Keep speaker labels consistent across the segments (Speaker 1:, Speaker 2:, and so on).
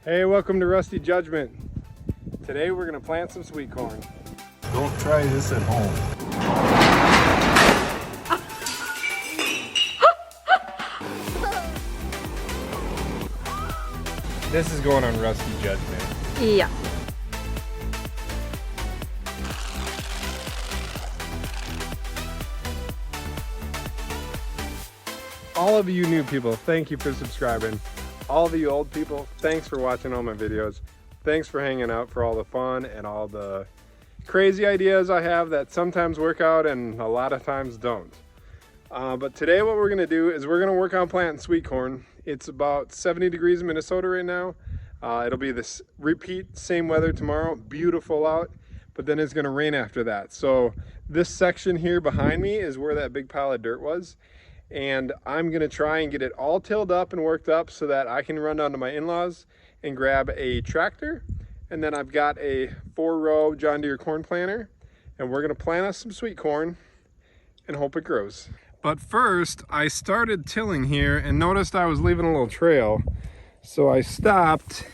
Speaker 1: Hey, welcome to Rusty Judgment. Today we're gonna plant some sweet corn.
Speaker 2: Don't try this at home.
Speaker 1: This is going on Rusty Judgment.
Speaker 3: Yeah.
Speaker 1: All of you new people, thank you for subscribing. All of you old people, thanks for watching all my videos. Thanks for hanging out for all the fun and all the crazy ideas I have that sometimes work out and a lot of times don't. But today what we're gonna do is we're gonna work on planting sweet corn. It's about 70 degrees in Minnesota right now. It'll be this repeat same weather tomorrow, beautiful out, but then it's gonna rain after that. So this section here behind me is where that big pile of dirt was. And I'm gonna try and get it all tilled up and worked up so that I can run down to my in-laws and grab a tractor. And then I've got a 4-row John Deere corn planter, and we're gonna plant us some sweet corn and hope it grows. But first, I started tilling here and noticed I was leaving a little trail. So I stopped,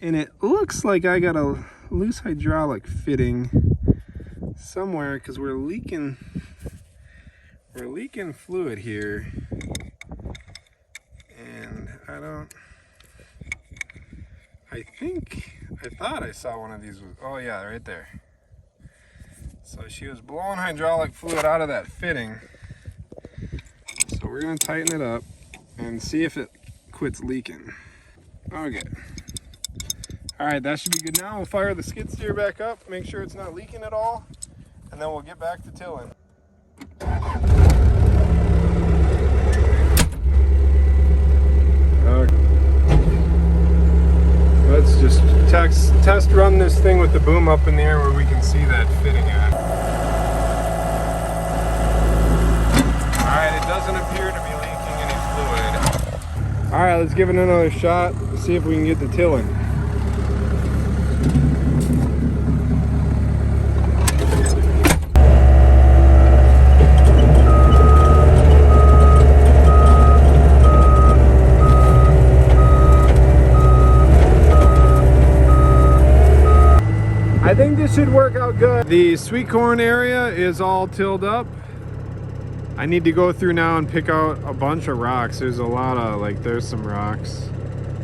Speaker 1: and it looks like I got a loose hydraulic fitting somewhere because we're leaking fluid here, and I thought I saw one of these. Oh yeah, right there. So she was blowing hydraulic fluid out of that fitting. So we're gonna tighten it up and see if it quits leaking. Okay. All right, that should be good now. We'll fire the skid steer back up, make sure it's not leaking at all, and then we'll get back to tilling. Let's just test run this thing with the boom up in the air where we can see that fitting at. Alright, it doesn't appear to be leaking any fluid. Alright, let's give it another shot, see if we can get the tilling. I think this should work out good. The sweet corn area is all tilled up. I need to go through now and pick out a bunch of rocks. There's a lot of, there's some rocks.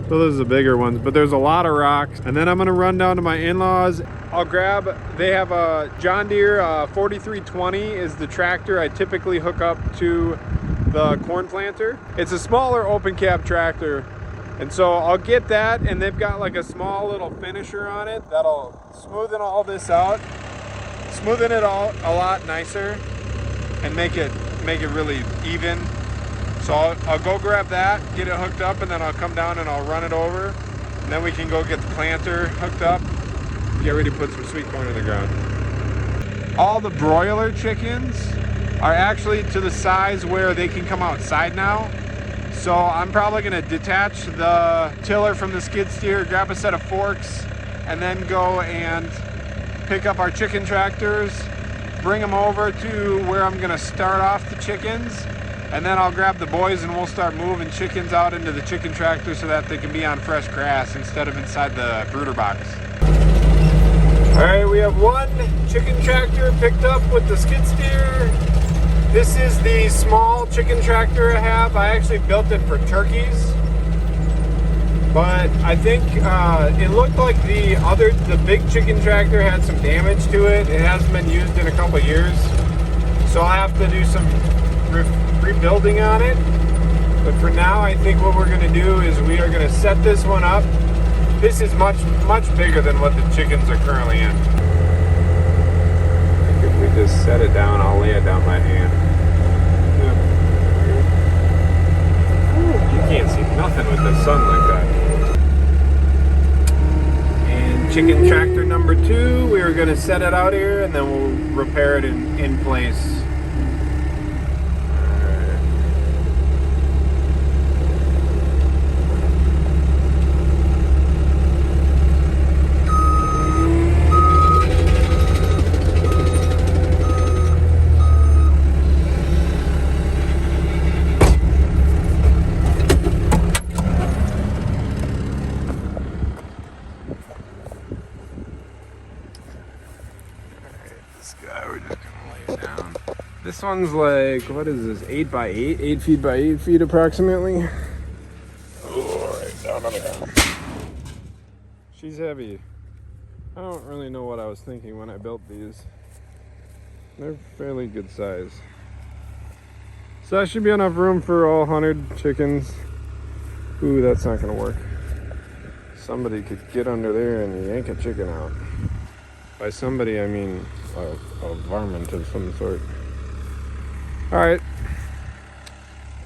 Speaker 1: So those are the bigger ones, but there's a lot of rocks. And then I'm gonna run down to my in-laws. They have a John Deere 4320 is the tractor I typically hook up to the corn planter. It's a smaller open cab tractor. And so I'll get that, and they've got like a small little finisher on it that'll smoothen all this out, smoothen it all a lot nicer, and make it really even. So I'll go grab that, get it hooked up, and then I'll come down and I'll run it over, and then we can go get the planter hooked up, get ready to put some sweet corn in the ground. All the broiler chickens are actually to the size where they can come outside now. So I'm probably gonna detach the tiller from the skid steer, grab a set of forks, and then go and pick up our chicken tractors, bring them over to where I'm gonna start off the chickens, and then I'll grab the boys and we'll start moving chickens out into the chicken tractor so that they can be on fresh grass instead of inside the brooder box. All right, we have one chicken tractor picked up with the skid steer. This is the small chicken tractor I have. I actually built it for turkeys, but I think it looked like the big chicken tractor had some damage to it. It hasn't been used in a couple years, so I have to do some rebuilding on it. But for now, I think what we're gonna do is we are gonna set this one up. This is much bigger than what the chickens are currently in. I think if we just set it down, I'll lay it down by hand. You can't see nothing with the sun like that. And chicken tractor number 2, we are going to set it out here and then we'll repair it in place. This one's like, what is this, 8 by 8? 8 feet by 8 feet approximately. Oh, right down on the ground. She's heavy. I don't really know what I was thinking when I built these. They're fairly good size. So that should be enough room for all 100 chickens. Ooh, that's not gonna work. Somebody could get under there and yank a chicken out. By somebody, I mean a varmint of some sort. All right,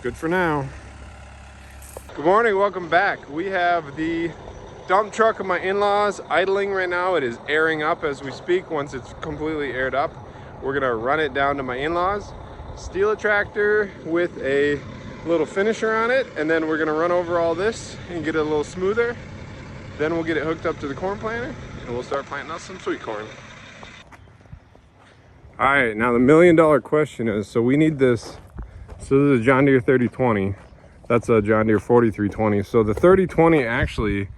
Speaker 1: good for now. Good morning, welcome back. We have the dump truck of my in-laws idling right now. It is airing up as we speak. Once it's completely aired up, we're gonna run it down to my in-laws, steal a tractor with a little finisher on it, and then we're gonna run over all this and get it a little smoother. Then we'll get it hooked up to the corn planter and we'll start planting us some sweet corn. All right, now the $1 million question is, so we need this. So this is a John Deere 3020. That's a John Deere 4320. So the 3020 actually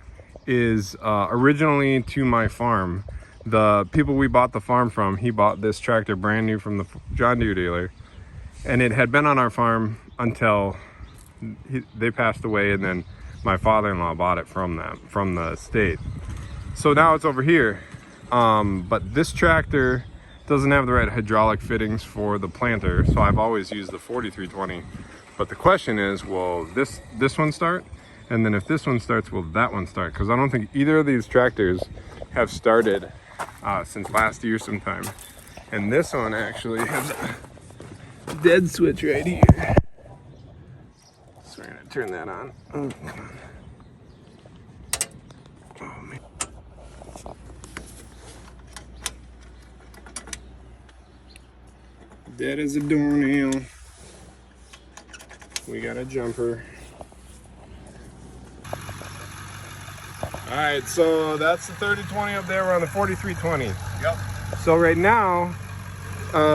Speaker 1: is originally to my farm. The people we bought the farm from, he bought this tractor brand new from the John Deere dealer. And it had been on our farm until they passed away, and then my father-in-law bought it from them, from the state. So now it's over here. But this tractor doesn't have the right hydraulic fittings for the planter, so I've always used the 4320. But the question is, will this one start? And then if this one starts, will that one start? Because I don't think either of these tractors have started since last year sometime. And this one actually has a dead switch right here. So we're gonna turn that on. Oh, come on. Oh, man. Dead as a doornail. We got a jumper. All right, so that's the 3020 up there. We're on the 4320.
Speaker 2: Yep.
Speaker 1: So right now,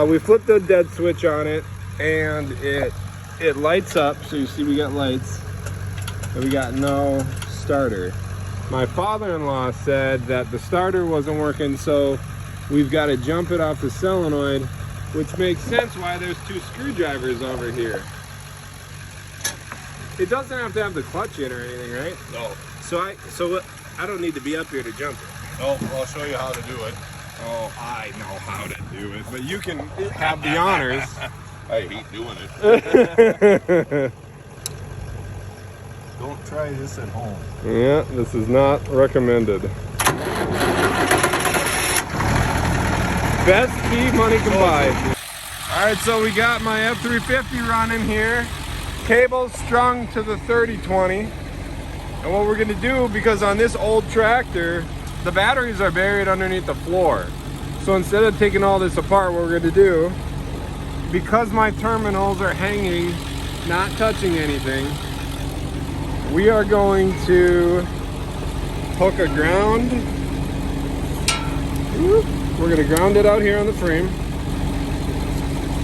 Speaker 1: we flipped the dead switch on it, and it lights up. So you see we got lights, but we got no starter. My father-in-law said that the starter wasn't working, so we've got to jump it off the solenoid, which makes sense why there's 2 screwdrivers over here. It doesn't have to have the clutch in or anything, right?
Speaker 2: No.
Speaker 1: So I don't need to be up here to jump it.
Speaker 2: No, I'll show you how to do it.
Speaker 1: Oh, I know how to do it, but you can have the honors.
Speaker 2: I hate doing it. Don't try this at home.
Speaker 1: Yeah, this is not recommended. Best key money can buy. All right, so we got my F350 running here. Cables strung to the 3020. And what we're gonna do, because on this old tractor, the batteries are buried underneath the floor. So instead of taking all this apart, what we're gonna do, because my terminals are hanging, not touching anything, we are going to hook a ground. We're gonna ground it out here on the frame.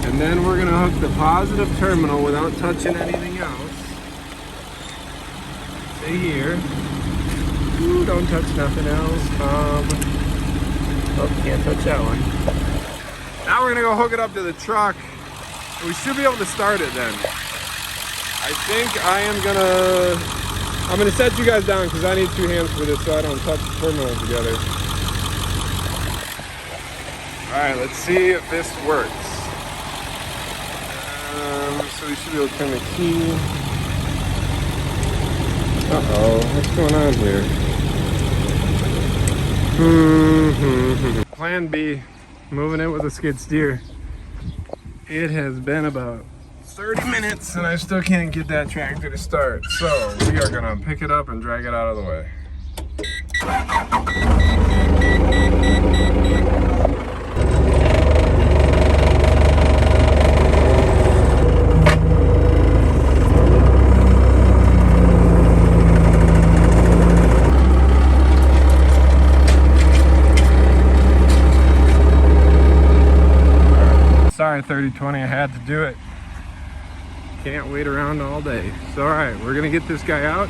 Speaker 1: And then we're gonna hook the positive terminal without touching anything else. Stay here. Ooh, don't touch nothing else. Oh, can't touch that one. Now we're gonna go hook it up to the truck. We should be able to start it then. I think I'm gonna set you guys down because I need 2 hands for this so I don't touch the terminals together. All right, let's see if this works. So we should be able to turn the key. Uh-oh, what's going on here? Plan B, moving it with a skid steer. It has been about 30 minutes and I still can't get that tractor to start. So we are gonna pick it up and drag it out of the way. Sorry, 3020, I had to do it. Can't wait around all day. So, all right, we're gonna get this guy out.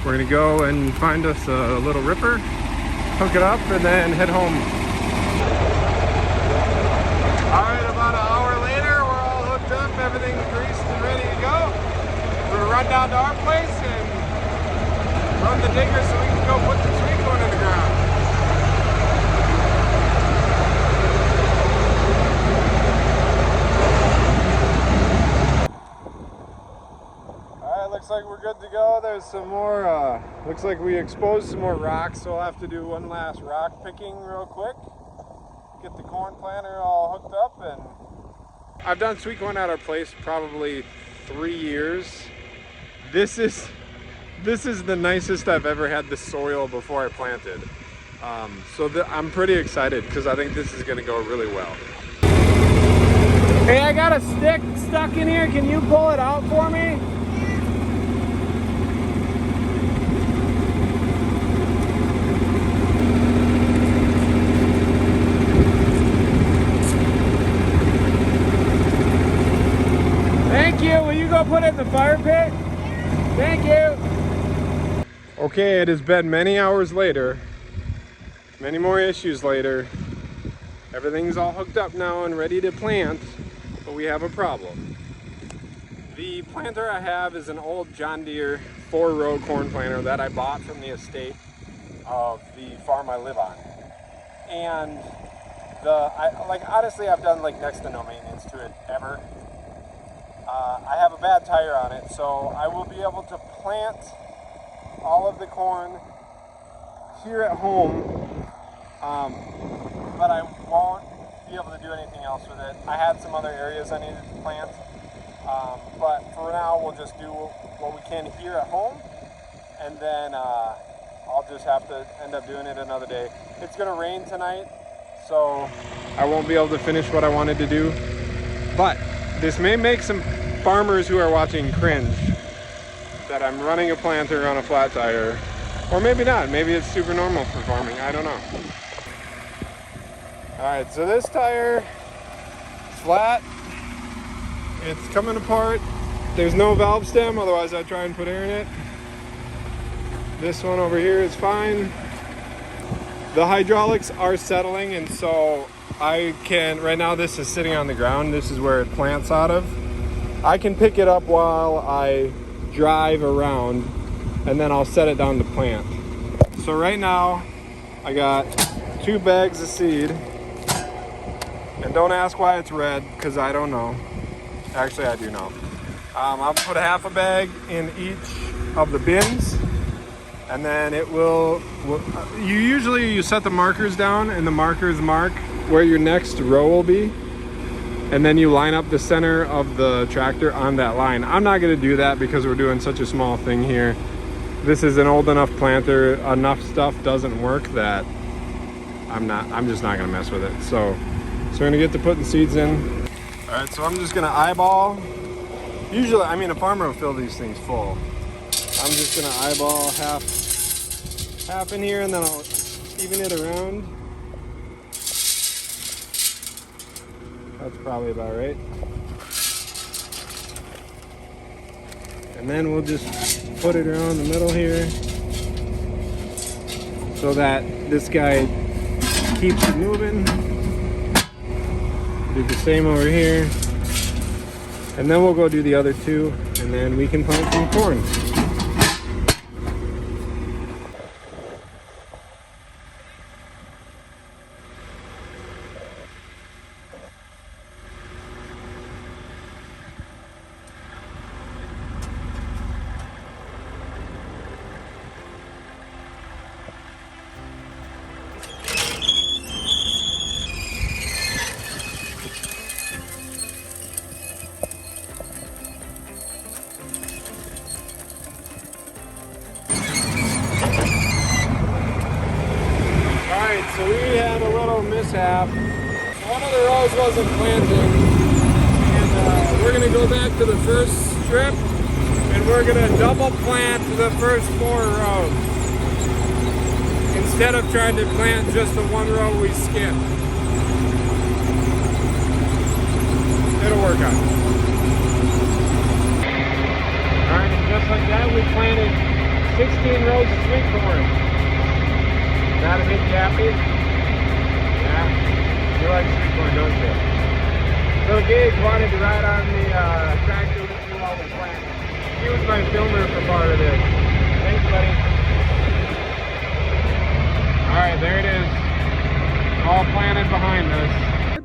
Speaker 1: We're gonna go and find us a little ripper, hook it up, and then head home. All right, about an hour later, everything's greased and ready to go. We're gonna run down to our place and run the digger so we can go put the sweet corn in the ground. Alright, looks like we're good to go. There's some more, looks like we exposed some more rocks, so we'll have to do one last rock picking real quick. Get the corn planter all hooked up. And I've done sweet corn at our place probably 3 years. This is the nicest I've ever had the soil before I planted. I'm pretty excited because I think this is gonna go really well. Hey, I got a stick stuck in here. Can you pull it out for me? Thank you. Will you go put it in the fire pit? Thank you. Okay, it has been many hours later, many more issues later. Everything's all hooked up now and ready to plant, but we have a problem. The planter I have is an old John Deere 4-row corn planter that I bought from the estate of the farm I live on. And honestly, I've done like next to no maintenance to it ever. I have a bad tire on it, so I will be able to plant all of the corn here at home, but I won't be able to do anything else with it. I had some other areas I needed to plant, but for now we'll just do what we can here at home, and then I'll just have to end up doing it another day. It's gonna rain tonight, so I won't be able to finish what I wanted to do, but this may make some farmers who are watching cringe that I'm running a planter on a flat tire, or maybe not. Maybe it's super normal for farming. I don't know. All right, so this tire is flat. It's coming apart. There's no valve stem, otherwise I'd try and put air in it. This one over here is fine. The hydraulics are settling, and so I can, right now this is sitting on the ground. This is where it plants out of. I can pick it up while I drive around, and then I'll set it down to plant. So right now I got 2 bags of seed, and don't ask why it's red, because I don't know. Actually, I do know. I'll put half a bag in each of the bins, and then it will, you set the markers down, and the markers mark where your next row will be, and then you line up the center of the tractor on that line. I'm not gonna do that because we're doing such a small thing here. This is an old enough planter, enough stuff doesn't work that I'm just not gonna mess with it. So we're gonna get to putting seeds in. All right, so I'm just gonna eyeball. Usually, I mean, a farmer will fill these things full. I'm just gonna eyeball half in here, and then I'll even it around. That's probably about right. And then we'll just put it around the middle here so that this guy keeps it moving. Do the same over here. And then we'll go do the other 2, and then we can plant some corn. So we had a little mishap. One of the rows wasn't planting, and we're gonna go back to the first strip, and we're gonna double plant the first 4 rows instead of trying to plant just the 1 row we skipped. It'll work out. All right, and just like that, we planted 16 rows of sweet corn. That'll make you happy? Yeah. You like sweet corn, don't you? So Gage wanted to ride on the tractor with you while we planted. He was my filmer for part of this. Thanks, buddy. Alright, there it is. All planted behind us.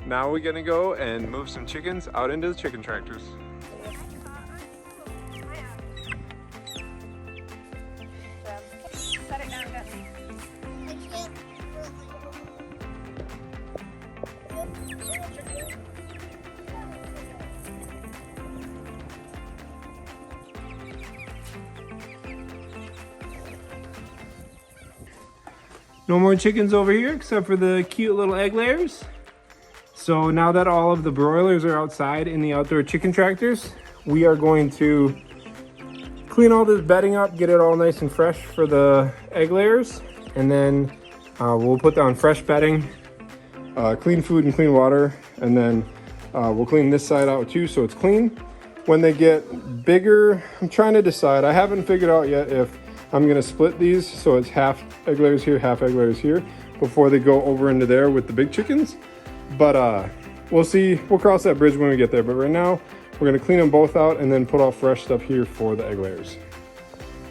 Speaker 1: Now we're gonna go and move some chickens out into the chicken tractors.
Speaker 3: Set it down, Gus.
Speaker 1: No more chickens over here except for the cute little egg layers. So now that all of the broilers are outside in the outdoor chicken tractors, we are going to clean all this bedding up, get it all nice and fresh for the egg layers, and then we'll put down fresh bedding, clean food and clean water, and then we'll clean this side out too so it's clean. When they get bigger, I'm trying to decide. I haven't figured out yet if I'm gonna split these so it's half egg layers here, half egg layers here before they go over into there with the big chickens. But we'll see, we'll cross that bridge when we get there. But right now, we're gonna clean them both out and then put all fresh stuff here for the egg layers.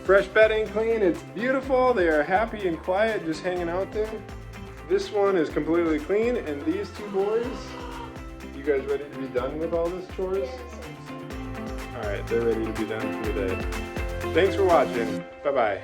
Speaker 1: Fresh bedding clean, it's beautiful. They are happy and quiet, just hanging out there. This one is completely clean, and these two boys, you guys ready to be done with all this chores? All right, they're ready to be done for the day. Thanks for watching, bye-bye.